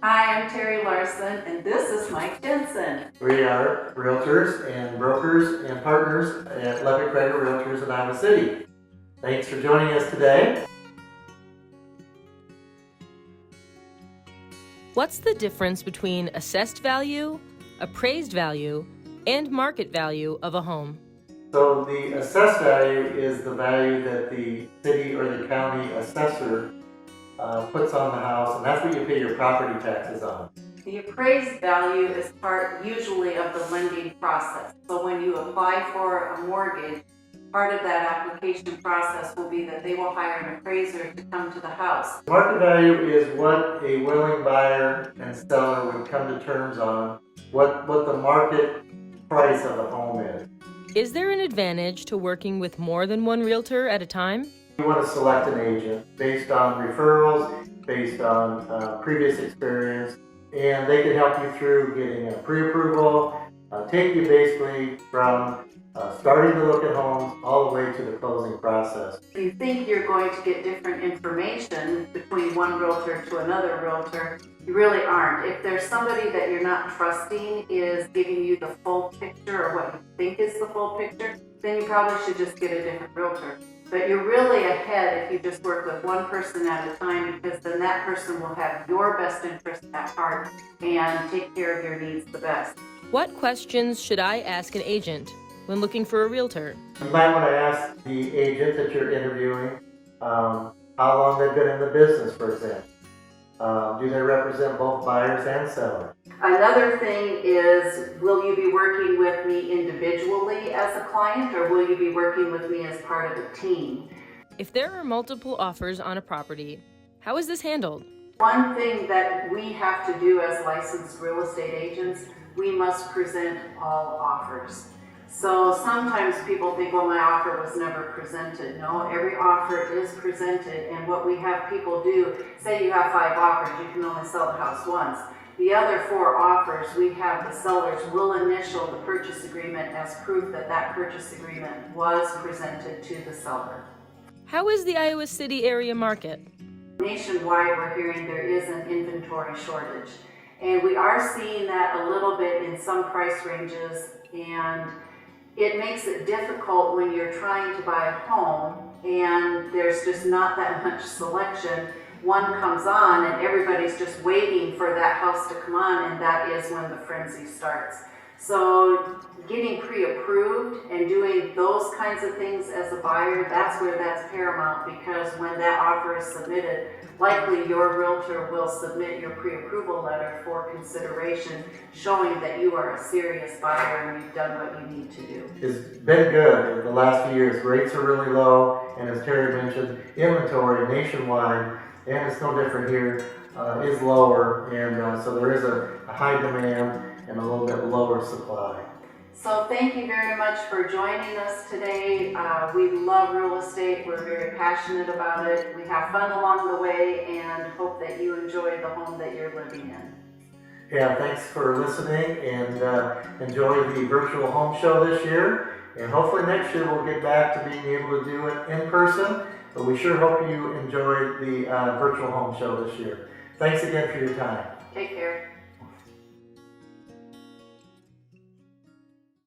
Hi, I'm Terry Larson, and this is Mike Jensen. We are realtors and brokers and partners at Lepic-Kroeger Realtors in Iowa City. Thanks for joining us today. What's the difference between assessed value, appraised value, and market value of a home? So the assessed value is the value that the city or the county assessor puts on the house, and that's what you pay your property taxes on. The appraised value is part usually of the lending process. So when you apply for a mortgage, part of that application process will be that they will hire an appraiser to come to the house. Market value is what a willing buyer and seller would come to terms on, what the market price of the home is. Is there an advantage to working with more than one realtor at a time? You want to select an agent based on referrals, based on previous experience, and they can help you through getting a pre-approval, take you basically from starting to look at homes all the way to the closing process. If you think you're going to get different information between one realtor to another realtor, you really aren't. If there's somebody that you're not trusting is giving you the full picture or what you think is the full picture, then you probably should just get a different realtor. But you're really ahead if you just work with one person at a time, because then that person will have your best interest at heart and take care of your needs the best. What questions should I ask an agent when looking for a realtor? You might want to ask the agent that you're interviewing how long they've been in the business, for example. Do they represent both buyers and sellers? Another thing is, will you be working with me individually as a client, or will you be working with me as part of a team? If there are multiple offers on a property, how is this handled? One thing that we have to do as licensed real estate agents, we must present all offers. So sometimes people think, well, my offer was never presented. No, every offer is presented, and what we have people do, say you have 5 offers, you can only sell the house once. The other 4 offers, we have the sellers will initial the purchase agreement as proof that that purchase agreement was presented to the seller. How is the Iowa City area market? Nationwide, we're hearing there is an inventory shortage, and we are seeing that a little bit in some price ranges, and it makes it difficult when you're trying to buy a home and there's just not that much selection. One comes on and everybody's just waiting for that house to come on, and that is when the frenzy starts. So getting pre-approved and doing those kinds of things as a buyer, that's where that's paramount, because when that offer is submitted, likely your realtor will submit your pre-approval letter for consideration, showing that you are a serious buyer and you've done what you need to do. It's been good in the last few years. Rates are really low, and as Terry mentioned, inventory nationwide, and it's no different here, is lower, and so there is a high demand and a little bit lower supply. So thank you very much for joining us today. We love real estate. We're very passionate about it. We have fun along the way and hope that you enjoy the home that you're living in. Yeah, thanks for listening, and enjoy the virtual home show this year. And hopefully next year we'll get back to being able to do it in person. But we sure hope you enjoyed the virtual home show this year. Thanks again for your time. Take care.